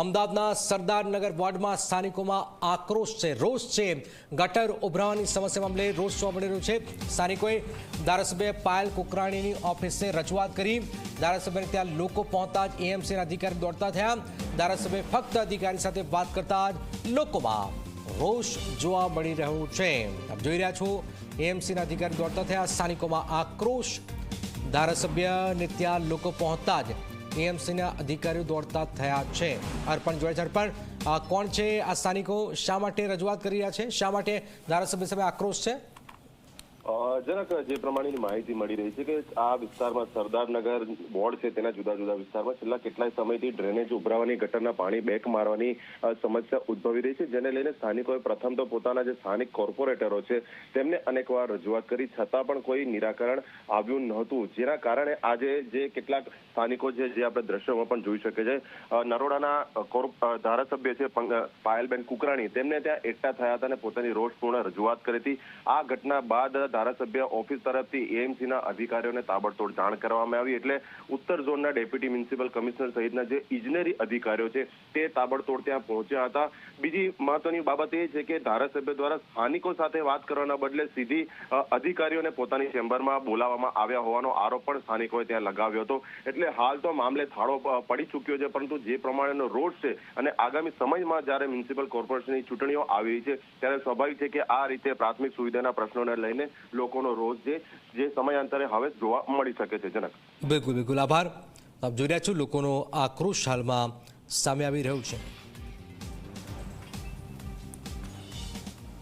અમદાવાદના સરદારનગર વોર્ડમાં સ્થાનિકોમાં આક્રોશ છે, રોષ છે. ગટર ઉભરાવાની સમસ્યા મામલે રોષ જોવા મળી રહ્યો છે. સ્થાનિકોએ ધારાસભ્ય પાયલ કુકરાણીની ઓફિસને રજૂઆત કરી. ધારાસભ્યને ત્યાં લોકો પહોંચતા જ એએમસીના અધિકારી દોડતા થયા. ધારાસભ્ય ફક્ત અધિકારી સાથે વાત કરતા જ લોકોમાં રોષ જોવા મળી રહ્યો છે. આપ જોઈ રહ્યા છો, એએમસીના અધિકારી દોડતા થયા, સ્થાનિકોમાં આક્રોશ. ધારાસભ્યને ત્યાં લોકો પહોંચતા જ એએમસીના અધિકારીઓ દોડતા થયા છે. અર્પણ જોડે છે. અર્પણ, કોણ છે આ સ્થાનિકો? શા માટે રજૂઆત કરી રહ્યા છે? શા માટે ધારાસભ્ય સામે આક્રોશ છે? જરાક જે પ્રમાણેની માહિતી મળી રહી છે કે આ વિસ્તારમાં સરદારનગર વોર્ડ છે તેના જુદા જુદા વિસ્તારમાં છેલ્લા કેટલાય સમયથી ડ્રેનેજ ઉભરાવાની, ગટરના પાણી બેક મારવાની સમસ્યા ઉદ્ભવી રહી છે, જેને લઈને સ્થાનિકોએ પ્રથમ તો પોતાના જે સ્થાનિક કોર્પોરેટરો છે તેમને અનેકવાર રજૂઆત કરી, છતાં પણ કોઈ નિરાકરણ આવ્યું નહોતું. જેના કારણે આજે જે કેટલાક સ્થાનિકો છે, જે આપણે દ્રશ્યોમાં પણ જોઈ શકે છે, નરોડાના ધારાસભ્ય છે પાયલબેન કુકરાણી, તેમને ત્યાં એકઠા થયા હતા અને પોતાની રોષપૂર્ણ રજૂઆત કરી હતી. આ ઘટના બાદ ધારાસભ્ય ઓફિસ તરફથી એએમસીના અધિકારીઓને તાબડતોડ જાણ કરવામાં આવી, એટલે ઉત્તર ઝોનના ડેપ્યુટી મ્યુનિસિપલ કમિશનર સહિતના જે ઇજનેરી અધિકારીઓ છે તે તાબડતોડ ત્યાં પહોંચ્યા હતા. બીજી મહત્વની બાબત એ છે કે ધારાસભ્ય દ્વારા સ્થાનિકો સાથે વાત કરવાના બદલે સીધી અધિકારીઓને પોતાની ચેમ્બરમાં બોલાવવામાં આવ્યા હોવાનો આરોપ પણ સ્થાનિકોએ ત્યાં લગાવ્યો હતો. એટલે હાલ તો મામલે થાળો પડી ચૂક્યો છે, પરંતુ જે પ્રમાણેનો રોષ છે અને આગામી સમયમાં જ્યારે મ્યુનિસિપલ કોર્પોરેશનની ચૂંટણીઓ આવી છે ત્યારે સ્વાભાવિક છે કે આ રીતે પ્રાથમિક સુવિધાના પ્રશ્નોને લઈને લોકોનો રોષ છે જે સમયાંતરે હવે જોવા મળી શકે છે. જનક, બિલકુલ આભાર. આપ જોઈ રહ્યા છો, લોકોનો આક્રોશ હાલમાં સામે આવી રહ્યો છે.